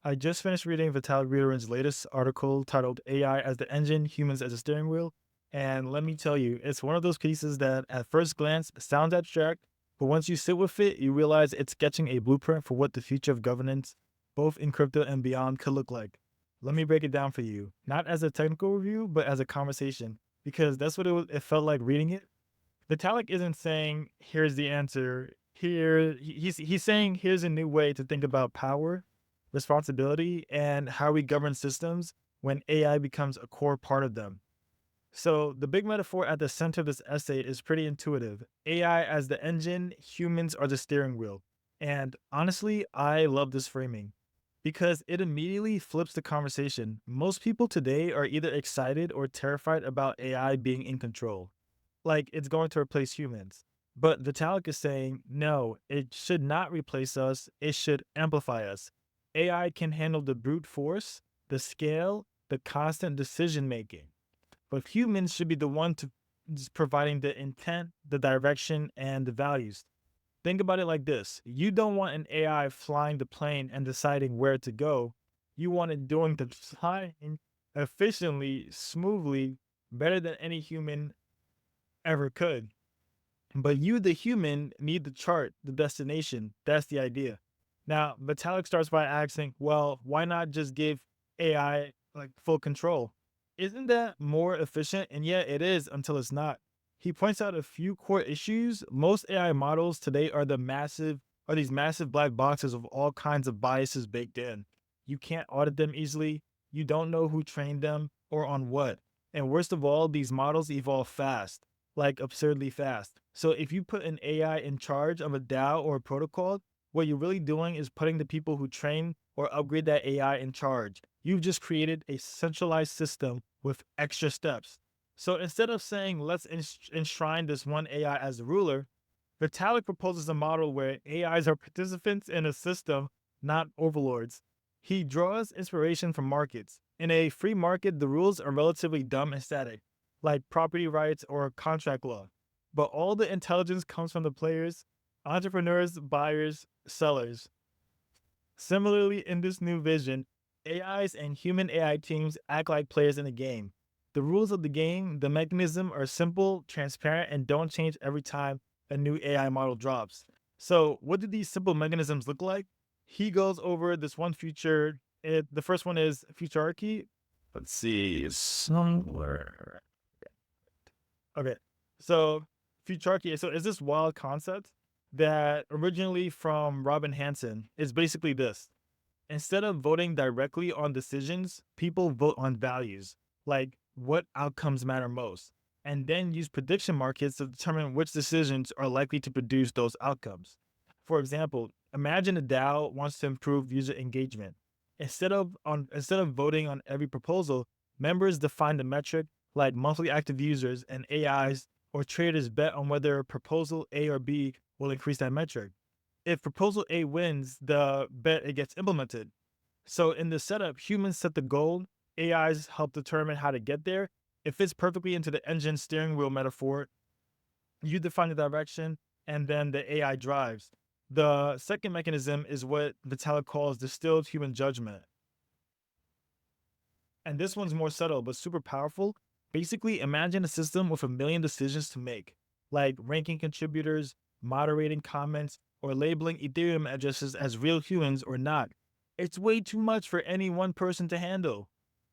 I just finished reading Vitalik Buterin's latest article titled AI as the Engine, Humans as the Steering Wheel. And let me tell you, it's one of those pieces that at first glance sounds abstract, but once you sit with it, you realize it's sketching a blueprint for what the future of governance, both in crypto and beyond, could look like. Let me break it down for you, not as a technical review, but as a conversation, because that's what it felt like reading it. Vitalik isn't saying, here's the answer. He's saying, here's a new way to think about power, responsibility, and how we govern systems when AI becomes a core part of them. So, the big metaphor at the center of this essay is pretty intuitive. AI as the engine, humans are the steering wheel. And honestly, I love this framing because it immediately flips the conversation. Most people today are either excited or terrified about AI being in control, like it's going to replace humans. But Vitalik is saying, no, it should not replace us, it should amplify us. AI can handle the brute force, the scale, the constant decision making. But humans should be the one to providing the intent, the direction, and the values. Think about it like this. You don't want an AI flying the plane and deciding where to go. You want it doing the flying efficiently, smoothly, better than any human ever could. But you, the human, need the chart, the destination. That's the idea. Now, Vitalik starts by asking, well, why not just give AI like full control? Isn't that more efficient? And yet it is until it's not. He points out a few core issues. Most AI models today are these massive black boxes of all kinds of biases baked in. You can't audit them easily. You don't know who trained them or on what. And worst of all, these models evolve fast, like absurdly fast. So if you put an AI in charge of a DAO or a protocol, what you're really doing is putting the people who train or upgrade that AI in charge. You've just created a centralized system with extra steps. So instead of saying, let's enshrine this one AI as the ruler, Vitalik proposes a model where AIs are participants in a system, not overlords. He draws inspiration from markets. In a free market, the rules are relatively dumb and static, like property rights or contract law. But all the intelligence comes from the players, entrepreneurs, buyers, sellers. Similarly, in this new vision, AIs and human AI teams act like players in a game. The rules of the game, the mechanism are simple, transparent, and don't change every time a new AI model drops. So, what do these simple mechanisms look like? He goes over this one feature. The first one is Futarchy. Let's see, somewhere. Okay, so Futarchy. So, is this wild concept that originally from Robin Hanson is basically this. Instead of voting directly on decisions, people vote on values, like what outcomes matter most, and then use prediction markets to determine which decisions are likely to produce those outcomes. For example, imagine a DAO wants to improve user engagement. Instead of voting on every proposal, members define the metric like monthly active users, and AIs or traders bet on whether proposal A or B will increase that metric. If proposal A wins, the bet it gets implemented. So in the setup, humans set the goal, AIs help determine how to get there. It fits perfectly into the engine steering wheel metaphor. You define the direction, and then the AI drives. The second mechanism is what Vitalik calls distilled human judgment. And this one's more subtle, but super powerful. Basically, imagine a system with a million decisions to make, like ranking contributors, moderating comments, or labeling Ethereum addresses as real humans or not. It's way too much for any one person to handle.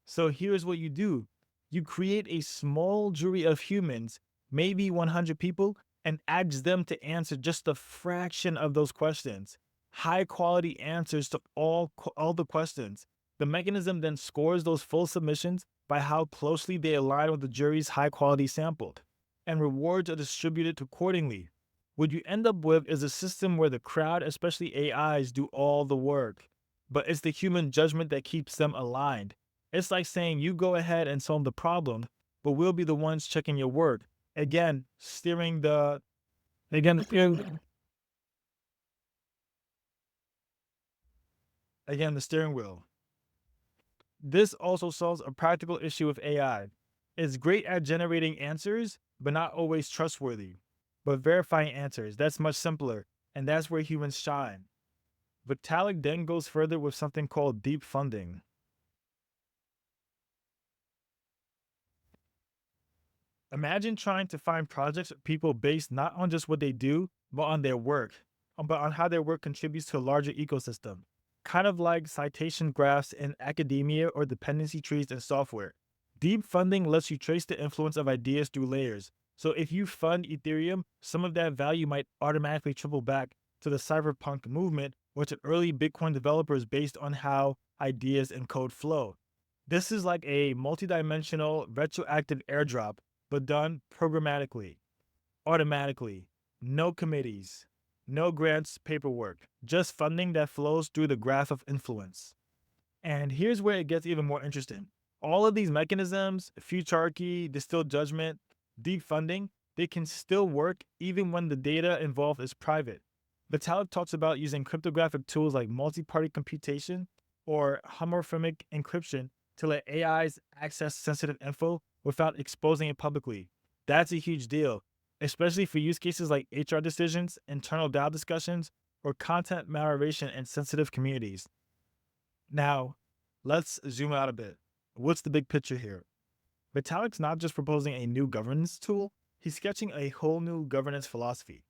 So here's what you do. You create a small jury of humans, maybe 100 people, and ask them to answer just a fraction of those questions. High quality answers to all the questions. The mechanism then scores those full submissions by how closely they align with the jury's high quality sample, and rewards are distributed accordingly. What you end up with is a system where the crowd, especially AIs, do all the work, but it's the human judgment that keeps them aligned. It's like saying you go ahead and solve the problem, but we'll be the ones checking your work. Again, again, again, the steering wheel. This also solves a practical issue with AI. It's great at generating answers, but not always trustworthy. But verifying answers, that's much simpler, and that's where humans shine. Vitalik then goes further with something called deep funding. Imagine trying to find projects or people based not on just what they do, but on their work, but on how their work contributes to a larger ecosystem. Kind of like citation graphs in academia or dependency trees in software. Deep funding lets you trace the influence of ideas through layers. So if you fund Ethereum, some of that value might automatically trickle back to the cypherpunk movement or to early Bitcoin developers based on how ideas and code flow. This is like a multidimensional retroactive airdrop, but done programmatically, automatically. No committees, no grants paperwork, just funding that flows through the graph of influence. And here's where it gets even more interesting. All of these mechanisms, Futarchy, distilled judgment, deep funding, they can still work even when the data involved is private. Vitalik talks about using cryptographic tools like multi-party computation or homomorphic encryption to let AIs access sensitive info without exposing it publicly. That's a huge deal, especially for use cases like HR decisions, internal DAO discussions, or content moderation in sensitive communities. Now, let's zoom out a bit. What's the big picture here? Vitalik's not just proposing a new governance tool, he's sketching a whole new governance philosophy.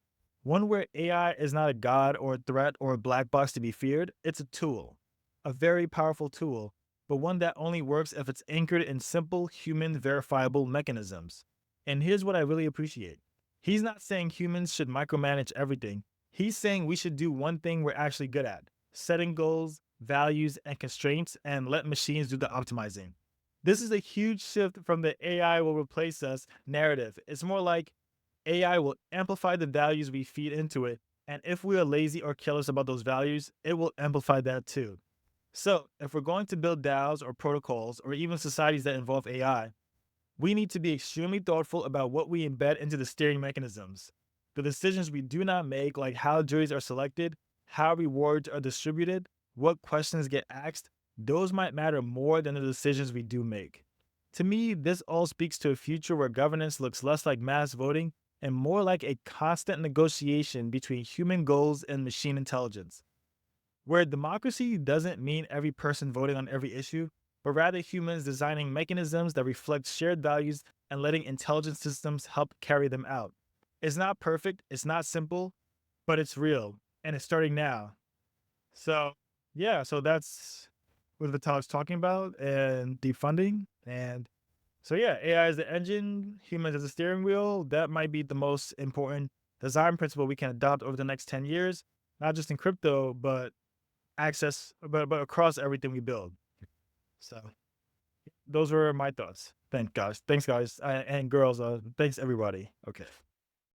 One where AI is not a god or a threat or a black box to be feared, it's a tool. A very powerful tool, but one that only works if it's anchored in simple, human, verifiable mechanisms. And here's what I really appreciate. He's not saying humans should micromanage everything. He's saying we should do one thing we're actually good at: setting goals, values, and constraints, and let machines do the optimizing. This is a huge shift from the AI will replace us narrative. It's more like AI will amplify the values we feed into it, and if we are lazy or careless about those values, it will amplify that too. So, if we're going to build DAOs or protocols or even societies that involve AI, we need to be extremely thoughtful about what we embed into the steering mechanisms. The decisions we do not make, like how juries are selected, how rewards are distributed, what questions get asked, those might matter more than the decisions we do make. To me, this all speaks to a future where governance looks less like mass voting and more like a constant negotiation between human goals and machine intelligence, where democracy doesn't mean every person voting on every issue, but rather humans designing mechanisms that reflect shared values and letting intelligent systems help carry them out. It's not perfect, it's not simple, but it's real, and it's starting now. So, yeah, so that's what Vitalik's talking about and defunding. And so, yeah, AI is the engine, humans as the steering wheel. That might be the most important design principle we can adopt over the next 10 years, not just in crypto, but but across everything we build. So those were my thoughts. Thanks, guys. And girls. Thanks, everybody. Okay.